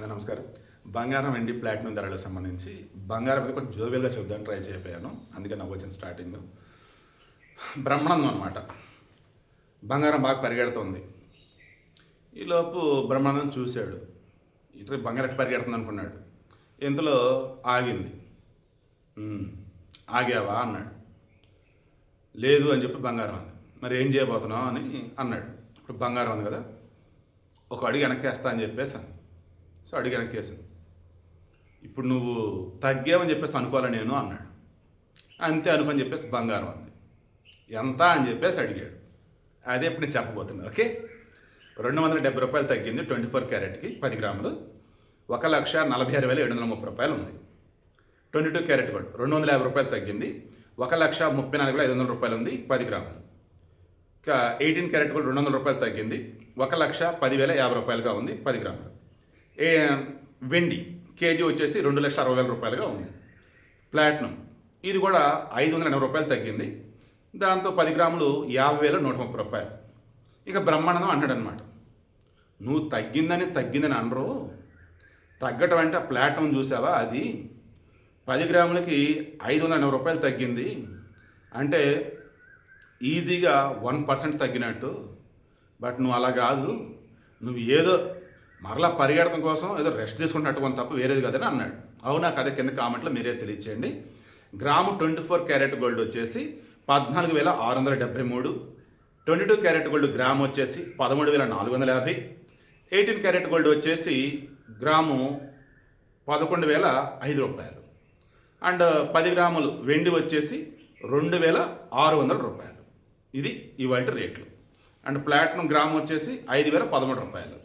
నమస్కారం. బంగారం, వెండి, ప్లాటినం ధరలకు సంబంధించి బంగారం మీద కొంచెం జోవియల్గా చెప్దాను ట్రై చేయకపోయాను. అందుకే నవ్వు వచ్చింది స్టార్టింగ్. బ్రహ్మానందం అనమాట. బంగారం బాగా పరిగెడుతుంది. ఈలోపు బ్రహ్మానందం చూశాడు. ఇటు బంగారం ఎట్టు పరిగెడుతుంది అనుకున్నాడు. ఇంతలో ఆగింది. ఆగావా అన్నాడు. లేదు అని చెప్పి బంగారం అంది. మరి ఏం చేయబోతున్నావు అని అన్నాడు. ఇప్పుడు బంగారం ఉంది కదా, ఒక అడుగు వెనక్కేస్తా అని చెప్పేసాను. సో అడుగు వెనక్కేసాను. ఇప్పుడు నువ్వు తగ్గావని చెప్పేసి అనుకోవాలి నేను అన్నాడు. అంతే అనుకొని చెప్పేసి బంగారం అంది. ఎంత అని చెప్పేసి అడిగాడు. అదే ఇప్పుడు నేను చెప్పబోతున్నాను. ఓకే, 270 రూపాయలు తగ్గింది 24 క్యారెట్కి 10 గ్రాములు. 1,46,730 ఉంది. 22 క్యారెట్ గోల్డ్ 250 రూపాయలు తగ్గింది. 1,34,500 రూపాయలు ఉంది 10 గ్రాములు. ఇంకా 18 క్యారెట్ గోల్డ్ 200 రూపాయలు తగ్గింది. 1,10,50 రూపాయలుగా ఉంది 10 గ్రాములు. వెండి కేజీ వచ్చేసి 2,60,000 రూపాయలుగా ఉంది. ప్లాటినం ఇది కూడా 580 రూపాయలు తగ్గింది. దాంతో 10 గ్రాములు 50,130 రూపాయలు. ఇక బ్రహ్మానందం అంటాడు అనమాట, నువ్వు తగ్గిందని అనరు, తగ్గటం అంటే ప్లాటినం చూసావా, అది 10 గ్రాములకి 580 రూపాయలు తగ్గింది అంటే ఈజీగా 1% తగ్గినట్టు. బట్ నువ్వు అలా కాదు, నువ్వు ఏదో మరలా పరిగెడతం కోసం ఏదో రెస్ట్ తీసుకుంటున్నట్టు కొంత తప్ప వేరేది కదని అన్నాడు. అవునా కదా, కింద కామెంట్లో మీరే తెలియచేయండి. గ్రాము 24 క్యారెట్ గోల్డ్ వచ్చేసి 14,673. 22 క్యారెట్ గోల్డ్ గ్రాము వచ్చేసి 13,450. 18 క్యారెట్ గోల్డ్ వచ్చేసి గ్రాము 11,005 రూపాయలు. అండ్ 10 గ్రాములు వెండి వచ్చేసి 2,600 రూపాయలు. ఇది ఇవాళ రేట్లు. అండ్ ప్లాటినం గ్రాము వచ్చేసి 5,013 రూపాయలు.